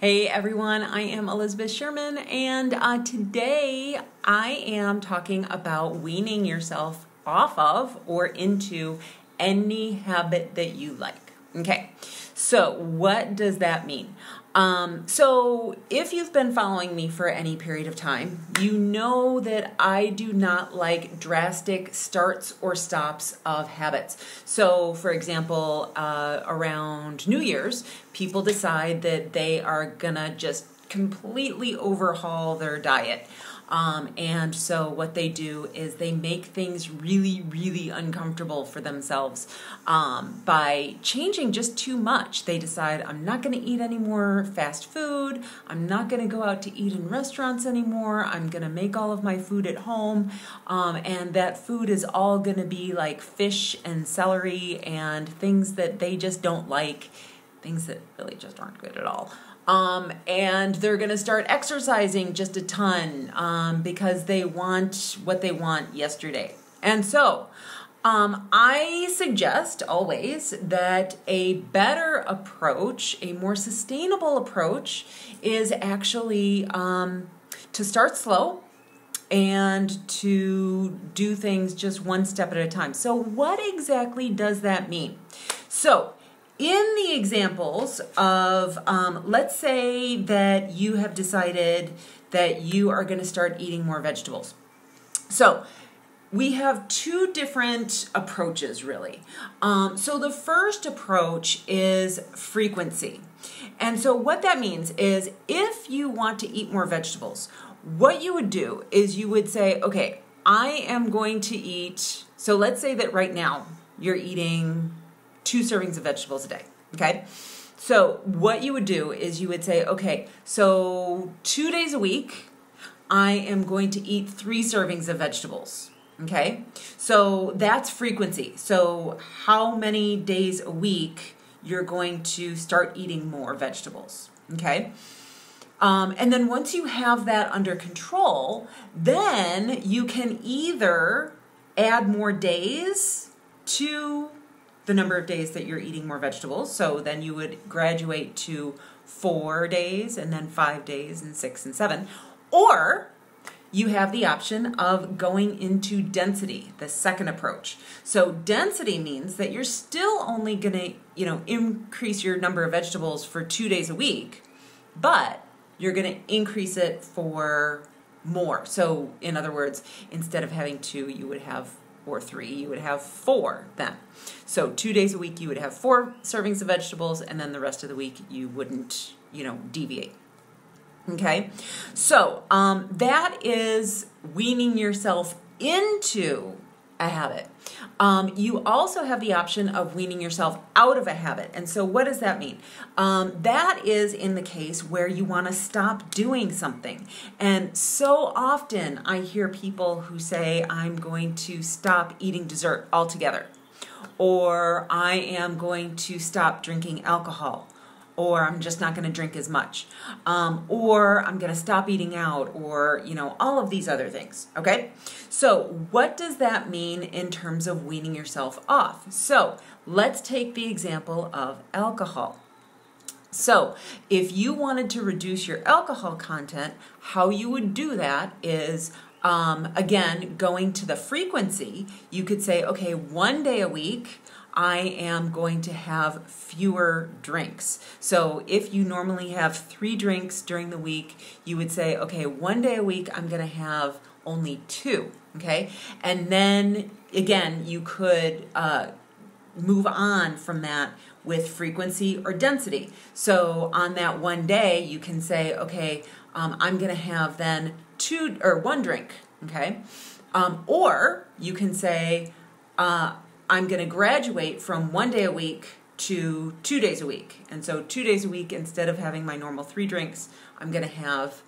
Hey everyone, I am Elizabeth Sherman, and today I am talking about weaning yourself off of or into any habit that you like. Okay, so what does that mean? So if you've been following me for any period of time, you know that I do not like drastic starts or stops of habits. So for example, around New Year's, people decide that they are gonna just completely overhaul their diet. And so what they do is they make things really, really uncomfortable for themselves by changing just too much. They decide, I'm not going to eat any more fast food. I'm not going to go out to eat in restaurants anymore. I'm going to make all of my food at home. And that food is all going to be like fish and celery and things that they just don't like, things that really just aren't good at all. And they're going to start exercising just a ton because they want what they want yesterday. And so I suggest always that a better approach, a more sustainable approach, is actually to start slow and to do things just one step at a time. So what exactly does that mean? So in the examples of, let's say that you have decided that you are going to start eating more vegetables. So we have two different approaches, really. So the first approach is frequency. And so what that means is if you want to eat more vegetables, what you would do is you would say, okay, I am going to eat, so let's say that right now you're eating 2 servings of vegetables a day, okay? So what you would do is you would say, okay, so 2 days a week, I am going to eat 3 servings of vegetables, okay? So that's frequency. So how many days a week you're going to start eating more vegetables, okay? And then once you have that under control, then you can either add more days to the number of days that you're eating more vegetables. So then you would graduate to 4 days and then 5 days and 6 and 7. Or you have the option of going into density, the second approach. So density means that you're still only going to, increase your number of vegetables for 2 days a week, but you're going to increase it for more. So in other words, instead of having 2, you would have or 3, you would have 4 then. So 2 days a week, you would have 4 servings of vegetables, and then the rest of the week, you wouldn't, deviate. Okay? So that is weaning yourself into a habit. You also have the option of weaning yourself out of a habit. And so what does that mean? That is in the case where you want to stop doing something. And so often I hear people who say, I'm going to stop eating dessert altogether, or I am going to stop drinking alcohol, or I'm just not going to drink as much, or I'm going to stop eating out, or, all of these other things, okay? So what does that mean in terms of weaning yourself off? So let's take the example of alcohol. So if you wanted to reduce your alcohol content, how you would do that is, again, going to the frequency. You could say, okay, 1 day a week, I am going to have fewer drinks. So if you normally have 3 drinks during the week, you would say, okay, 1 day a week, I'm going to have only 2, okay? And then, again, you could move on from that with frequency or density. So on that 1 day, you can say, okay, I'm going to have then 1 drink, okay? Or you can say, I'm going to graduate from 1 day a week to 2 days a week. And so 2 days a week, instead of having my normal 3 drinks, I'm going to have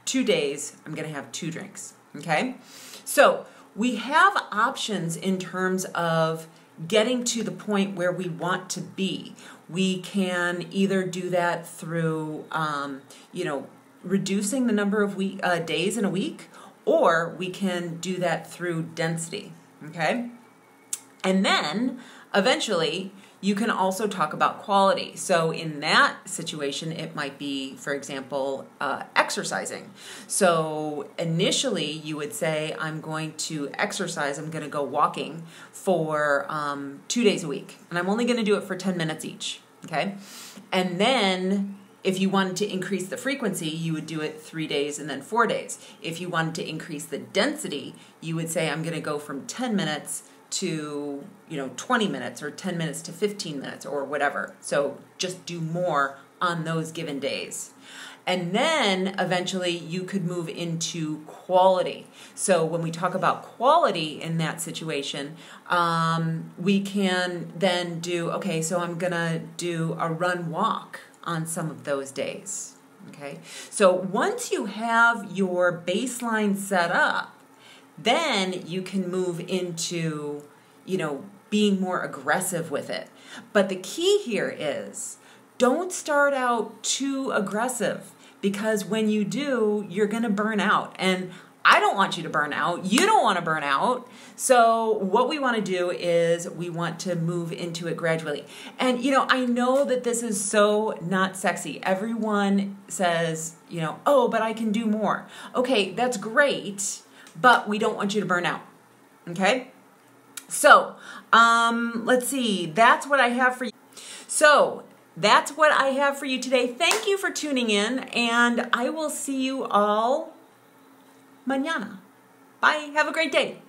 2 days, I'm going to have 2 drinks. Okay? So we have options in terms of getting to the point where we want to be. We can either do that through, reducing the number of days in a week, or we can do that through density. Okay? And then, eventually, You can also talk about quality. So in that situation, it might be, for example, exercising. So initially you would say, I'm going to exercise, I'm going to go walking for 2 days a week. And I'm only going to do it for 10 minutes each, okay? And then if you wanted to increase the frequency, you would do it 3 days and then 4 days. If you wanted to increase the density, you would say, I'm going to go from 10 minutes to 20 minutes or 10 minutes to 15 minutes or whatever. So just do more on those given days. And then eventually you could move into quality. So when we talk about quality in that situation, we can then do, okay, so I'm gonna do a run walk on some of those days. Okay, so once you have your baseline set up, then you can move into, being more aggressive with it. But the key here is don't start out too aggressive, because when you do, you're going to burn out. And I don't want you to burn out. You don't want to burn out. So what we want to do is we want to move into it gradually. And, I know that this is so not sexy. Everyone says, oh, but I can do more. Okay, that's great. But we don't want you to burn out, okay? So, let's see. That's what I have for you. So, that's what I have for you today. Thank you for tuning in, and I will see you all mañana. Bye. Have a great day.